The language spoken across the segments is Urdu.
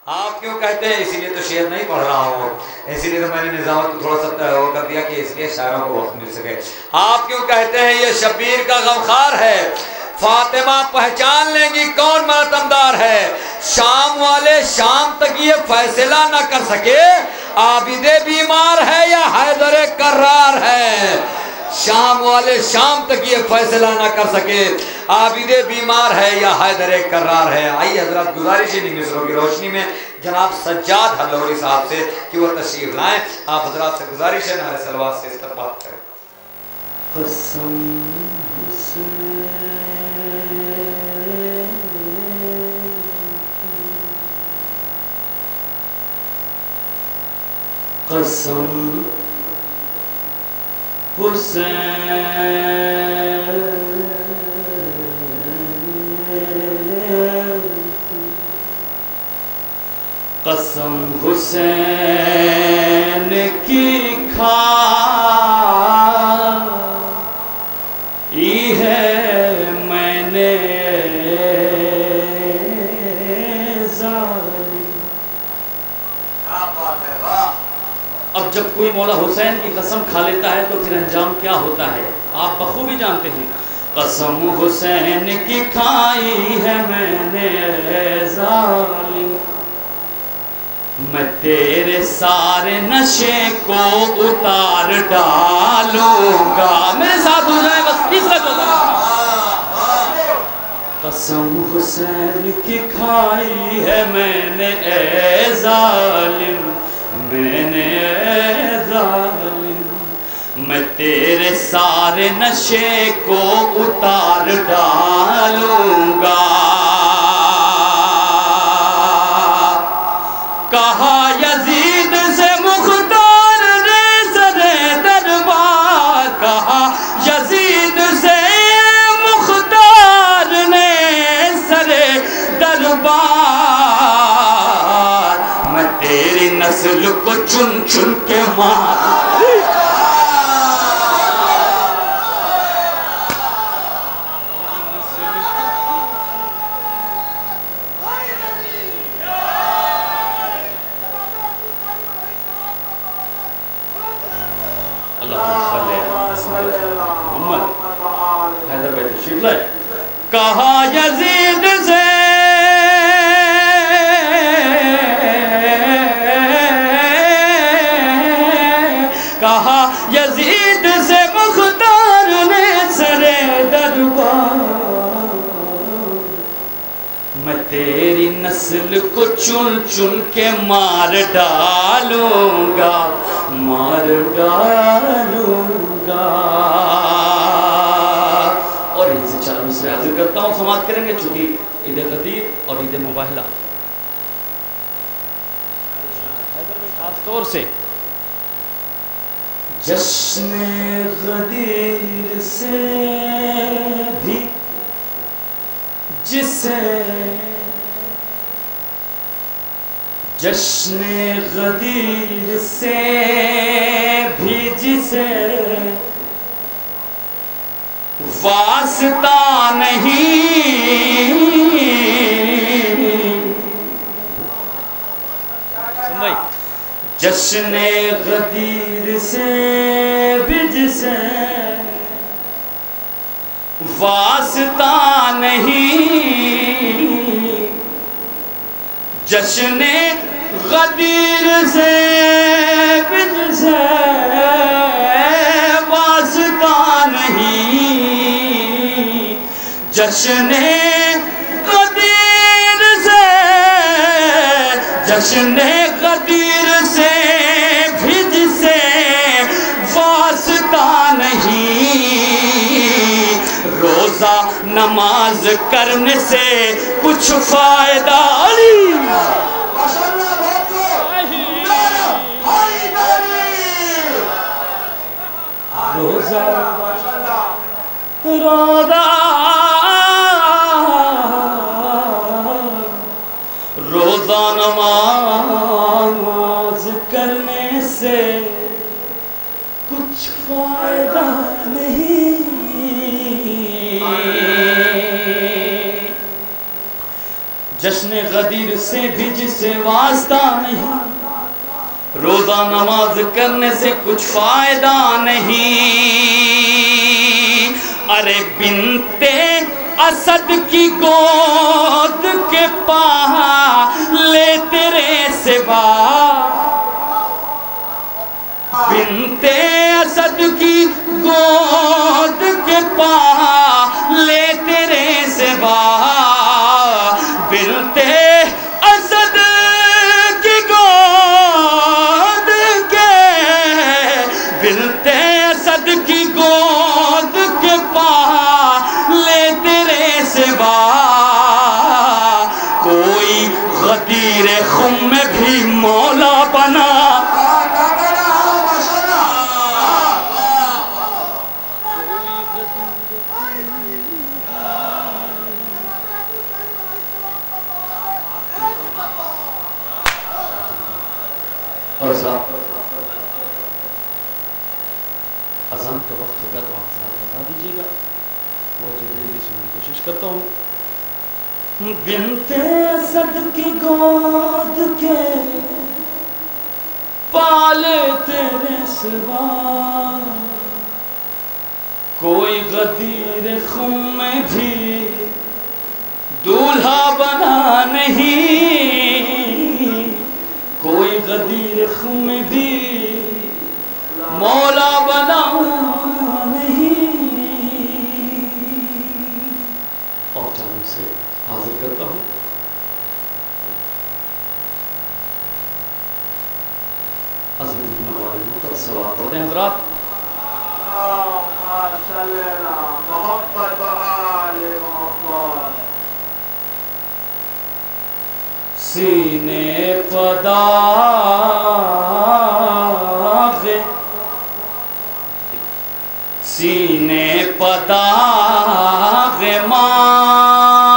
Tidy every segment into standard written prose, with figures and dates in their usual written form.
آپ کیوں کہتے ہیں؟ اسی لیے تو شعر نہیں پڑھ رہا ہوں، اسی لیے تو میں نے نظام کو تھوڑا سا وہ کر دیا کہ اس لیے شاعروں کو وقت مل سکے۔ آپ کیوں کہتے ہیں یہ شبیر کا غمخوار ہے؟ فاطمہ پہچان لیں گی کون ماتمدار ہے۔ شام والے شام تک یہ فیصلہ نہ کر سکے عابد بیمار ہے یا حیدر کرار ہے۔ شام والے شام تک یہ فیصلہ نہ کر سکے عابد بیمار ہے یا حیدر کرار ہے۔ آئیے حضرات گزارش ہے مصروں کی روشنی میں جناب سجاد ہلوری صاحب سے کہ وہ تشریف لائیں۔ آپ حضرات سے گزارش ہے نعرہ صلوات سے استقبال کریں۔ قسم قسم حسین قسم حسین کی کھائی ہے میں نے اب جب کوئی مولا حسین کی قسم کھا لیتا ہے تو پھر انجام کیا ہوتا ہے آپ بخوبی جانتے ہیں۔ قسم حسین کی کھائی ہے میں نے اے ظالم، میں تیرے سارے نشے کو اتار ڈالوں گا۔ میرے ساتھ ہو جائے بس تیسرا جو قسم حسین کی کھائی ہے میں نے اے ظالم، میں نے اے ظالم، میں تیرے سارے نشے کو اتار ڈالوں گا۔ کہا یزید سے مختار نے سرے دربار، کہا یزید سے مختار نے سرے دربار، میں تیری نسل کو چن چن کے مار۔ کہا یزید سے کہا یزید سے مختار نے سرے دربار، میں تیری نسل کو چن چن کے مار ڈالوں گا، مار ڈالوں گا۔ اور ان سے چار مصرے حاضر کرتا ہوں، سماعت کریں گے چونکہ عید غدیر اور عید مباہلہ خاص طور سے جشن غدیر سے بھی جسے جشن غدیر سے بھی جسے واسطہ نہیں، جشن غدیر سے بھی جسے واسطہ نہیں، جشن غدیر سے بھی جسے واسطہ نہیں، جشن غدیر سے جشن غدیر سے بھی جسے واسطہ نہیں، روزہ نماز کرنے سے کچھ فائدہ نہیں۔ روزہ روزہ نماز کرنے سے کچھ فائدہ نہیں، جشن غدیر سے بھی جسے واسطہ نہیں، روزہ نماز کرنے سے کچھ فائدہ نہیں، ارے بنتے اسد کی گود کے پا لے تیرے سوا، بنتے اسد کی گود کے پا لے تیرے سوا، بنتے اسد کی گود کے، بنتے اسد کی گود کے پا لے تیرے سوا، کوئی غدیر خم میں بھی مولا بنا، اور اذان کا وقت ہوگا تو آپ ذرا بتا دیجیے گا، وہ جلدی جلدی سننے کی کوشش کرتا ہوں۔ بنتے اسد کی گود کے پالے تیرے سوا، کوئی غدیر خم میں بھی دولہا بنا نہیں، کوئی غدیر خم میں بھی مولا بنا نہیں، اور جانب سے حاضر کرتا ہوں حضرت نوال مقدس صلوات پڑھتے ہیں حضرات۔ سینے پداغ، سینے پداغ ماتم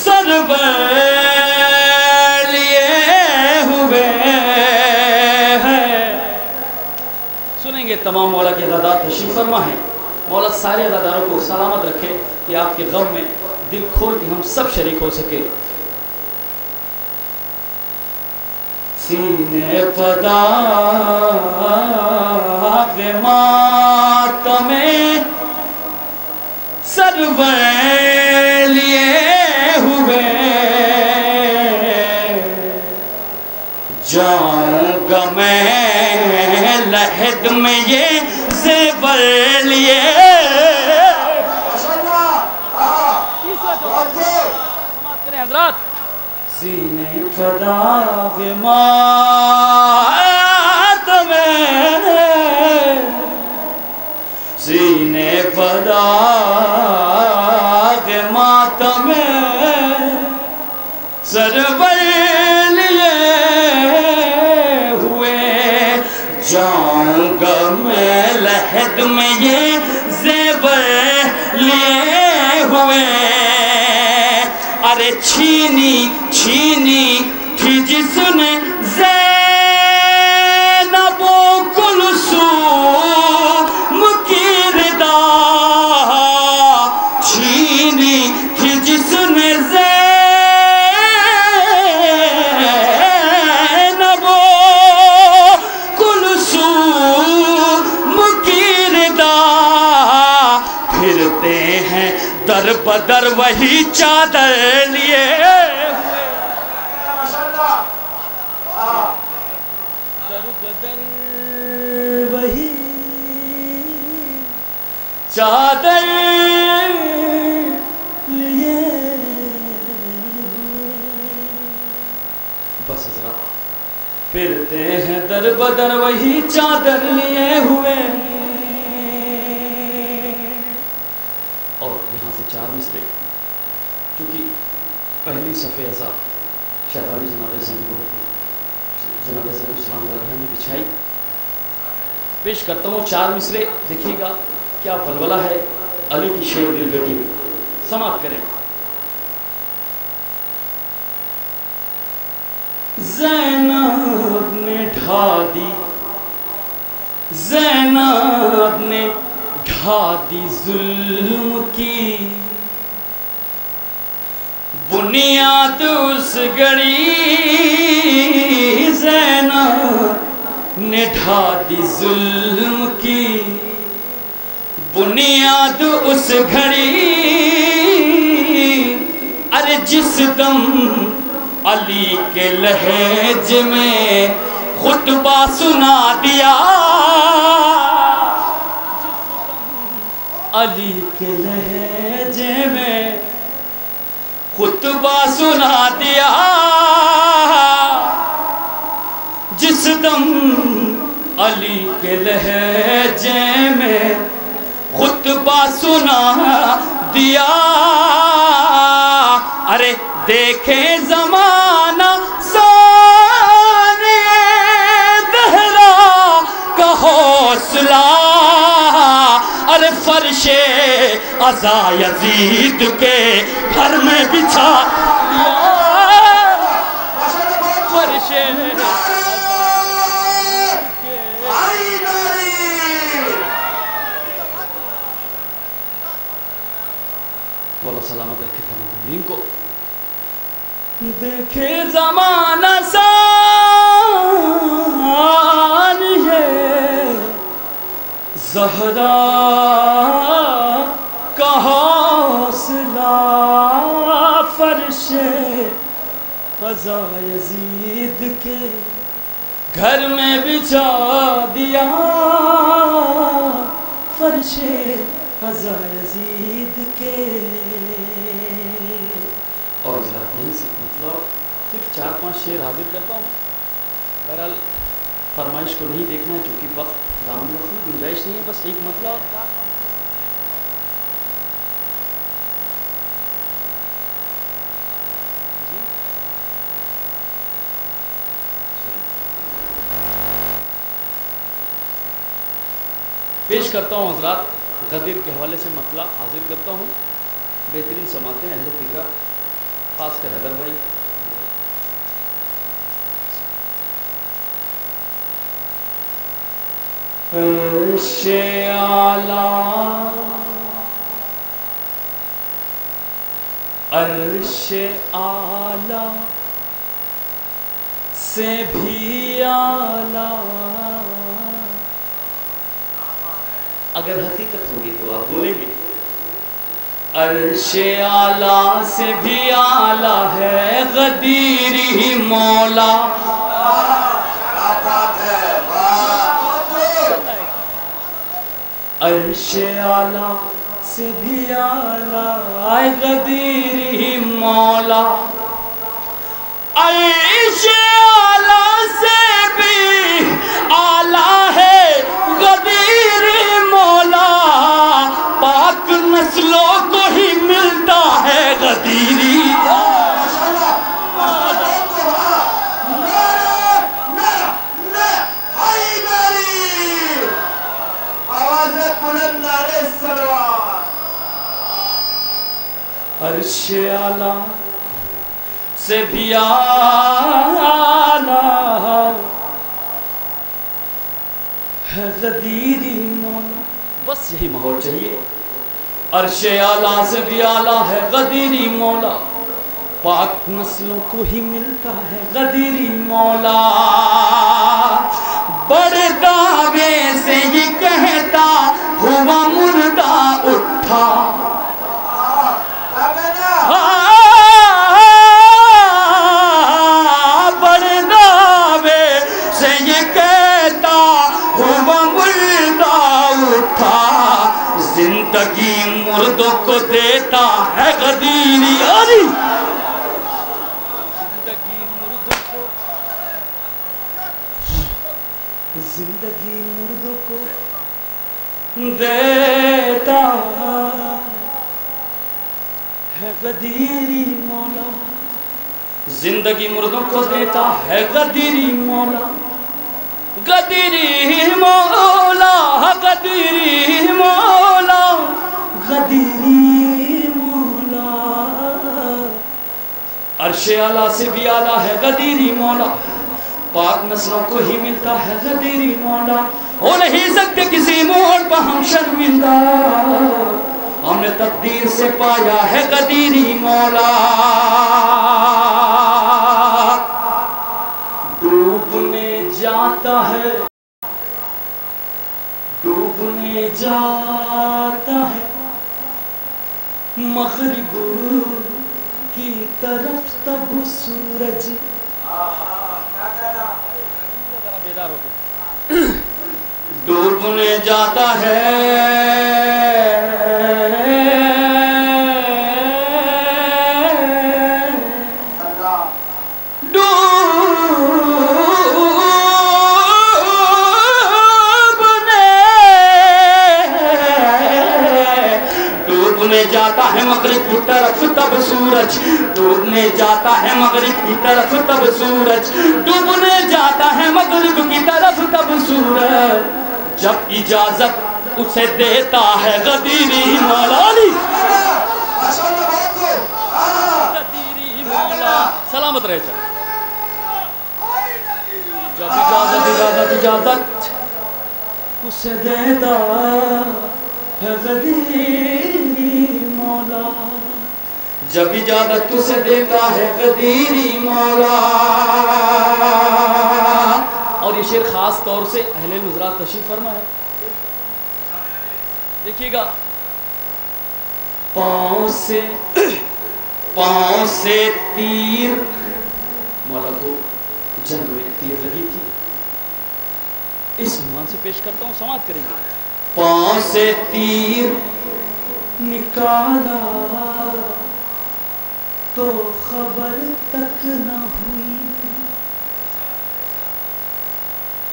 سر لیے ہوئے ہیں۔ سنیں گے تمام مولا کے عزادار تشریف فرما ہیں، مولا سارے عزاداروں کو سلامت رکھے کہ آپ کے غم میں دل کھول کے ہم سب شریک ہو سکے۔ سینے پداغ ماتم سر لیے ہوئے، جاؤں گا میں لحد میں یہ زیور لیے، سینے پداغ ماتم، سینے پداغ ماتم سرور لیے ہوئے، جاؤں گا میں لحد میں یہ زیور لیے ہوئے، ارے چھینی چھینی تھی جس نے زینب و کلثوم کی ردا، چھینی تھی جس نے زینب و کلثوم کی ردا، پھرتے ہیں در بدر وہی چادر لیے، در بدر وہی چادر لیے بس حضرات، پھرتے ہیں در بدر وہی چادر لیے ہوئے، اور یہاں سے 4 مصرے کیونکہ پہلی صفحہ ازا شہزادی جناب زینب السلام علیہ نے بچھائی، پیش کرتا ہوں 4 مصرے، دیکھیے گا کیا ولولہ ہے علی کی شیر دل بیٹی، سماعت کریں۔ زینب نے ڈھا دی، زینب نے ڈھا دی ظلم کی بنیاد اس گھڑی زینب نے ڈھا دی ظلم کی، بنیاد اس گھڑی ارے جس دم علی کے لہج میں خطبہ سنا دیا، علی کے لہج میں خطبہ سنا دیا، جس دم علی کے لہجے میں خطبہ سنا دیا، ارے دیکھے زمانہ ثانی دہرا کا حوصلہ، ارے فرش عزا یزید کے گھر میں بچھا دیا، فرش بولو سلامت رکھے تمام مومنین کو۔ دیکھے زمانہ ثانی ہے زہرا کا حوصلہ، فرش عزا یزید کے گھر میں بچھا دیا، فرش عزا یزید کے۔ اور حضرات نہیں مطلب صرف 4-5 شعر حاضر کرتا ہوں، بہرحال فرمائش کو نہیں دیکھنا ہے چونکہ وقت دامن وقت میں گنجائش نہیں ہے، بس ایک مطلب پیش کرتا ہوں حضرات، غدیر کے حوالے سے مطلع حاضر کرتا ہوں، بہترین سماعتیں اہل فکرہ خاص کر حیدر بھائی۔ عرش اعلیٰ، عرش اعلیٰ سے بھی اعلیٰ، اگر حقیقت ہوگی تو آپ بولیں گے، عرش اعلیٰ سے بھی اعلیٰ ہے غدیری مولا، عرش اعلیٰ سے بھی اعلیٰ ہے غدیری مولا، عرش اعلیٰ سے بھی اعلیٰ ہے غدیری مولا، پاک نسلوں کو ہی ملتا ہے غدیری عرش اعلیٰ سے بھی اعلیٰ ہے غدیری مولا، بس یہی ماحول چاہیے، عرش اعلیٰ سے بھی اعلیٰ ہے غدیری مولا، پاک نسلوں کو ہی ملتا ہے غدیری مولا، بڑے دعوے سے یہ کہتا ہوا مردہ اٹھا، بڑے دعوے سے یہ کہتا ہوا مردہ اٹھا، زندگی مردوں کو دیتا ہے غدیری علی، زندگی مردوں کو، زندگی مردوں کو دیتا ہے غدیری مولا، زندگی مردوں کو دیتا ہے غدیری مولا، غدیری مولا، غدیری مولا، غدیری مولا، عرش اعلیٰ سے بھی اعلیٰ ہے غدیری مولا، پاک نسلوں کو ہی ملتا ہے غدیری مولا، ہو نہیں سکتے کسی موڑ پر ہم شرمندہ، ہم نے تقدیر سے پایا ہے غدیری مولا، مغرب کی طرف تب سورج بیدار ہو کے ڈوبنے جاتا ہے جاتا ہے مغرب کی طرف تب سورج ڈوبنے جاتا ہے مغرب کی طرف تب سورج ڈوبنے جاتا ہے مغرب کی طرف تب سورج جب اجازت اسے دیتا ہے غدیری مولا علی غدیری مولا سلامت رہے جب اجازت اسے دیتا ہے غدیری مولا جب اجازت اسے دیتا ہے غدیری مولا. اور یہ شعر خاص طور سے اہل نظرات تشریف فرما ہے. دیکھیے گا پاؤں سے تیر مولا کو جنگ میں تیر لگی تھی. اس عنوان سے پیش کرتا ہوں سماعت کریں گے. پاؤں سے تیر نکالا تو خبر تک نہ ہوئی.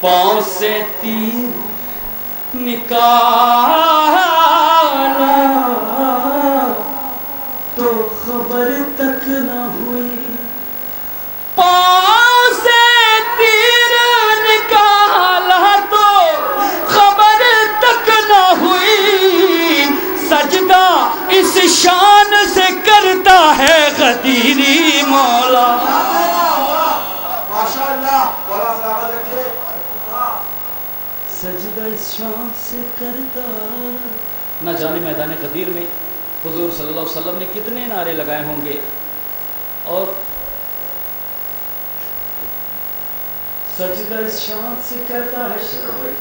پاؤں سے تیر نکالا تو خبر تک نہ ہوئی. پاؤں سے تیر نکالا تو خبر تک نہ ہوئی. سجدہ اس شان سے کرتا ہے غدیری مولا. سجدہ اس شان سے کرتا. نہ جانے میدان غدیر میں حضور صلی اللہ علیہ وسلم نے کتنے نعرے لگائے ہوں گے. اور سجدہ اس شان سے کرتا ہے.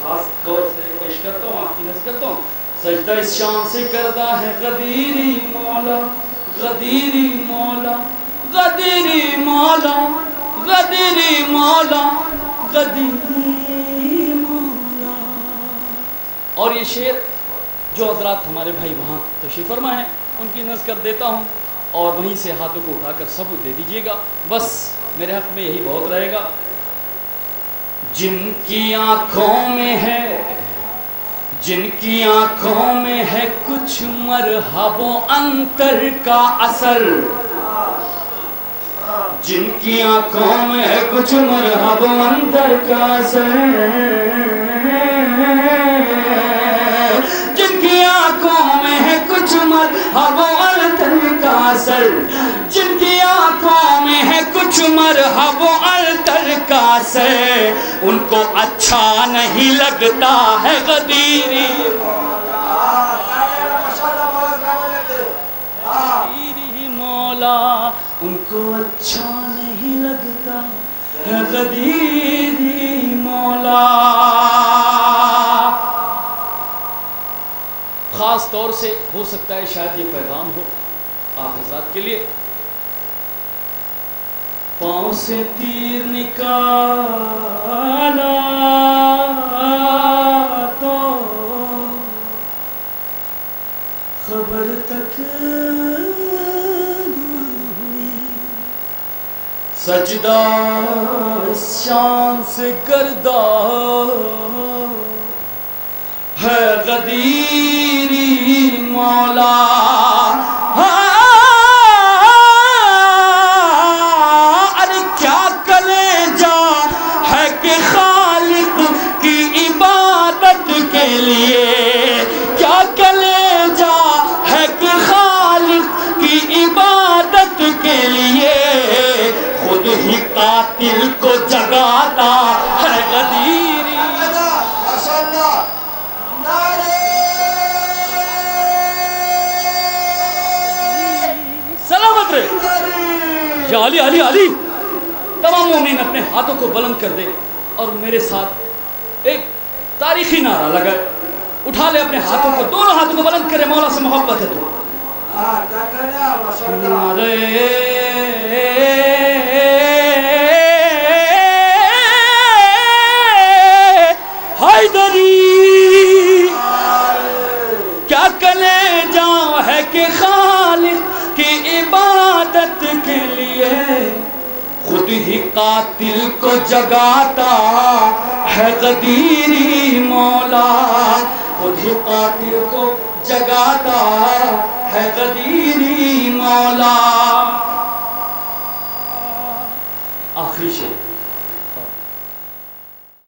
خاص طور سے پیش کرتا ہوں آپ کی نظر کرتا ہوں. سجدہ اس شان سے کرتا ہے غدیری مولا غدیری مولا غدیری مولا غدیری مولا غدیری مولا. اور یہ شعر جو حضرات ہمارے بھائی وہاں تشریف فرما ہیں ان کی نظر کر دیتا ہوں اور وہیں سے ہاتھوں کو اٹھا کر ثبوت دے دیجیے گا. بس میرے حق میں یہی بہت رہے گا. جن کی آنکھوں میں ہے جن کی آنکھوں میں ہے کچھ مرحب و انتر کا اثر. جن کی آنکھوں میں ہے کچھ مرحب و انتر کا اثر. جن کی آنکھوں میں ہے کچھ مرحب و انتر کا اثر. جن کی آنکھوں میں ہے کچھ مرحب و انتر کا اثر. ان کو اچھا نہیں لگتا ہے غدیری مولا. ان کو اچھا نہیں لگتا ہے غدیری مولا. خاص طور سے ہو سکتا ہے شاید یہ پیغام ہو آپ حضرات کے لیے. پاؤں سے تیر نکالا تو خبر تک ہوئی. سجدہ اس شان سے کردا ہے غدیری مولا. کیا کلیجا ہے کہ خالق کی عبادت کے لیے خود ہی قاتل کو جگاتا ہے غدیری. سلامت رہے. یا علی علی علی. تمام مومنین اپنے ہاتھوں کو بلند کر دے اور میرے ساتھ ایک تاریخی نعرہ لگا. اٹھا لے اپنے ہاتھوں کو, دونوں ہاتھوں کو بلند کرے. مولا سے محبت ہے تو حیدری کیا کلیجا ہے کہ خالق کی عبادت کے لیے خود ہی قاتل کو جگاتا ہے غدیری مولا، خود ہی قاتل کو جگاتا ہے غدیری مولا۔ آخری شعر